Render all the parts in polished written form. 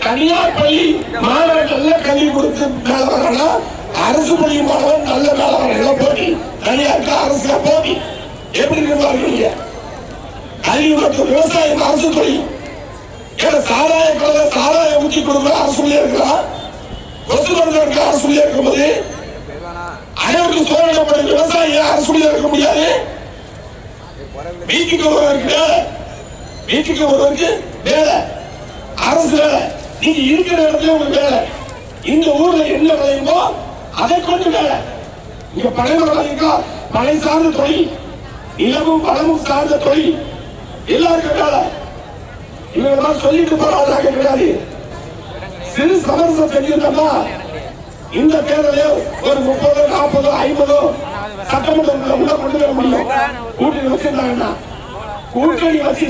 தனியார் பள்ளி மாணவர்கள் நல்ல கல்வி கொடுத்து மேல வரலாம், அரசு பள்ளி மாணவன் நல்ல மேல வரலாம். போட்டி தனியாருக்கு அரசு போட்டி எப்படி இருக்கீங்க? கல்வி மற்றும் விவசாயம் அரசு தொழில். சாராய கலவை சாராய ஊற்றி கொடுக்கிற அரசுலயே இருக்கிறான், கொசு மருந்து இருக்க அரசுலயே இருக்கும்போது அனைவருக்கும் சோழப்படும் விவசாயிய அரசுலயே இருக்க முடியாது. வீட்டுக்கு ஒருவருக்கு வேலை, வீட்டுக்கு ஒருவருக்கு வேலை, அரசு வேலை. நீங்க இருக்கிற இடத்துல உங்களுக்கு வேலை, இந்த ஊர்ல என்ன விளையுமோ அதை கொண்டு வேலை. இங்க பழைய பழை சார்ந்த தொழில், நிலமும் பழமும் சார்ந்த தொழில், எல்லாருக்கும் வேலை. இவங்க சொல்லிட்டு போறாங்க கிடையாது. சிறு சமரசம் செஞ்சிருந்தா இந்த தேர்தலே ஒரு 30, 40, 50 சட்டமன்றத்தில் உள்ள கொண்டு வர முடியும். கூட்டணி வச்சிருந்தாங்கன்னா கூட்டணி வச்சு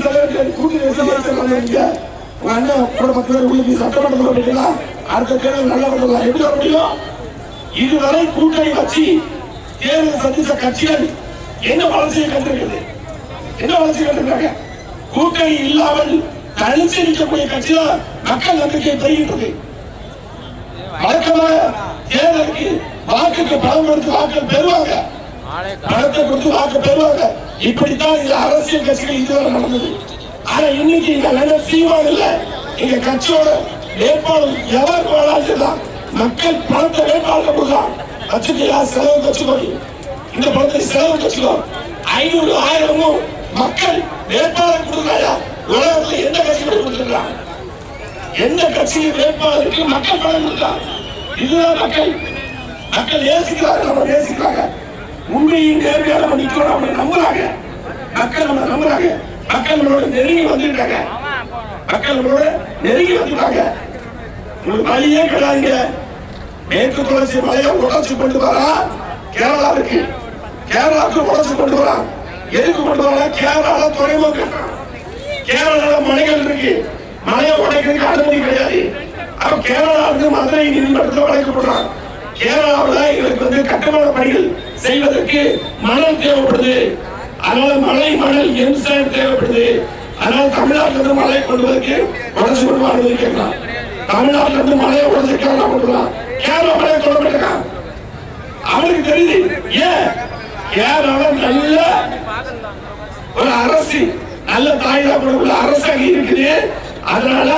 கூட்டணி வச்சு அண்ணன் கூட 10 பேர் உள்ள சட்டமன்றத்தில் போட்டீங்கன்னா அடுத்த தேர்தல் நல்லா வரலாம். எப்படி வர முடியும்? இதுவரை கூட்டணி வச்சு தேர்தல் சந்தித்த கட்சிகள் என்ன வளர்ச்சியை கண்டிருக்கிறது? என்ன வளர்ச்சி கண்டிருக்காங்க? கூட்டணி இல்லாமல் தனிச்சு நிற்கக்கூடிய கட்சியில மக்கள் நம்பிக்கை பெறுகின்றது. வழக்கமாக தேர்தலுக்கு வாக்குக்கு பணம் கொடுத்து வாக்கு பெறுவாங்க, பணத்தை கொடுத்து வாக்கு பெறுவாங்க. இப்படித்தான் இந்த அரசியல் கட்சிகள் இதுவரை நடந்தது. ஆனா இன்னைக்கு இங்க சீமான் இல்ல, எங்க கட்சியோட வேட்பாளர் எவர் வேணாலும் மக்கள் பணத்தை வேட்பாளர் கொடுக்கலாம். வச்சுக்கையா செலவு வச்சுக்கோ, இந்த பணத்தை செலவு வச்சுக்கோ. 500, 1000 மக்கள் வேட்பாளர் கொடுக்கிறாயா? உலகத்தில் எந்த கட்சி கொடுத்துருக்காங்க? எந்த கட்சியின் வேட்பாளருக்கு மக்கள் பணம் கொடுத்தாங்க? இதுதான் மக்கள். மக்கள் நேசிக்கிறாங்க, நம்ம நேசிக்கிறாங்க. உண்மையின் நேர்மையாக நம்ம நிற்கிறோம், நம்ம நம்புறாங்க. மக்கள் நம்ம நம்புறாங்க. மக்கள் நம்மளோட நெருங்கி வந்துருக்காங்க. மக்கள் நம்மளோட நெருங்கி வந்துட்டாங்க. உங்களுக்கு வழியே கிடையாதுங்க. மேற்கு தொடர்ச்சி மலையை உடச்சு கொண்டு வரா கேரளாவுக்கு, கேரளாவுக்கு உடச்சு கொண்டு வரா. எதுக்கு கொண்டு வர? கேரளால துறைமுக, கேரளால மலைகள் இருக்கு, மலையை உடைக்கிறதுக்கு அனுமதி கிடையாது. அப்ப கேரளா மதுரை நீதிமன்றத்தில் வழங்கப்படுறாங்க. கேரளாவில் எங்களுக்கு கட்டுமான பணிகள் செய்வதற்கு மணல் தேவைப்படுது. அதனால மணல் எம்சாண்ட் தேவைப்படுது. அதனால தமிழ்நாட்டிலிருந்து மலையை கொண்டுவதற்கு உடச்சு கொண்டு அனுமதி கேட்கலாம். தமிழ்நாட்டிலிருந்து மலையை உடச்சுக்காக கொண்டுலாம், கேரளா மலையை தொடர்பு அவனுக்கு தெரியுது. ஏன் கேரளா நல்ல ஒரு அரசு, நல்ல தாய்தாப்பட அரசாக இருக்குது. அதனால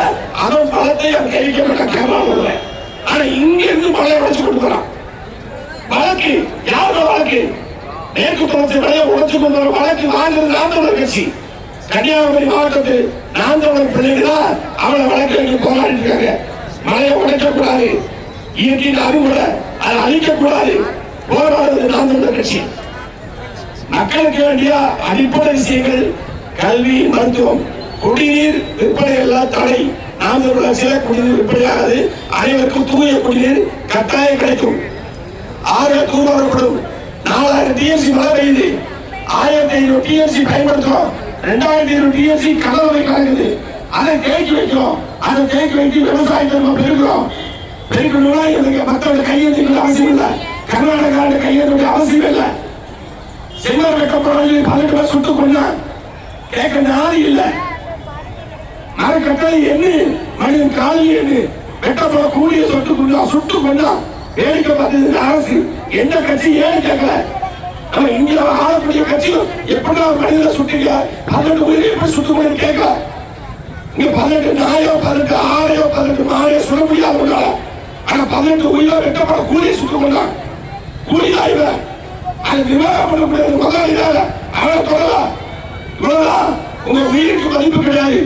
அவன் பலத்தை அவன் கைவிக்க மாட்டான் கேரளாவில். ஆனா இங்க இருந்து மலையை உடைச்சு கொண்டு வரான். வழக்கு யாரோட வழக்கு? மேற்கு தொடர்ச்சி மலையை உடைச்சு கொண்டு வர வழக்கு வாங்குறது நாம் தமிழர் கட்சி. கன்னியாகுமரி மாவட்டத்து நாம் தமிழர் பிள்ளைங்க தான் அவளை வழக்கு போராடி இருக்காங்க. மலையை உடைக்க கூடாது, இயற்கையின் அறுவடை அதை அழிக்க கூடாது, போராடுறது நாம் தமிழர் கட்சி. மக்களுக்கு வேண்டிய அடிப்படை விஷயங்கள் கல்வி, மருத்துவம், குடிநீர் விற்பனை எல்லாம் தடை. நாம் சில குடிநீர் விற்பனையாகாது. அனைவருக்கும் தூய குடிநீர் கட்டாயம் கிடைக்கும். ஆறுகள் தூர்வாரப்படும். 4000 டிஎம்சி மழை பெய்யுது, 1500 டிஎம்சி பயன்படுத்தும். 2500 டிஎம்சி கடலை கலக்குது. அதை தேக்கி வைக்கிறோம். அதை தேக்கி வைத்து விவசாயத்தை நம்ம பெருக்கிறோம். பெருக்கணும்னா எங்களுக்கு மக்களோட கையெழுத்து அவசியம் இல்லை, கர்நாடகா கையெழுத்து அவசியம் இல்லை. செல்வர் வெட்டப்படாது 18 பேர் சுட்டுக் கொண்டா கேட்க நாதி இல்லை. மரக்கட்டளை என்ன மனிதன் காலி என்று வெட்டப்பட கூடிய சுட்டுக் கொண்டா வேடிக்கை பார்த்தது அரசு. எந்த கட்சி ஏன்னு கேட்கல. நம்ம இந்தியாவில் ஆளக்கூடிய கட்சியும் எப்படா மனிதனை சுட்டீங்க 18 உயிரை எப்படி சுட்டுக் கொண்டு கேட்கல. இங்க 18 நாயோ 18 ஆடையோ 18 மாடையோ சுட முடியாது கொண்டாட. ஆனா 18 உயிரோ வெட்டப்பட கூடிய சுட்டுக் கொண்டா கூலியா இவன். அது விவாகம் பண்ண முடியாது. முதலாளியாக அவனை தொடரலாம். உங்க உயிருக்கு மதிப்பு கிடையாது.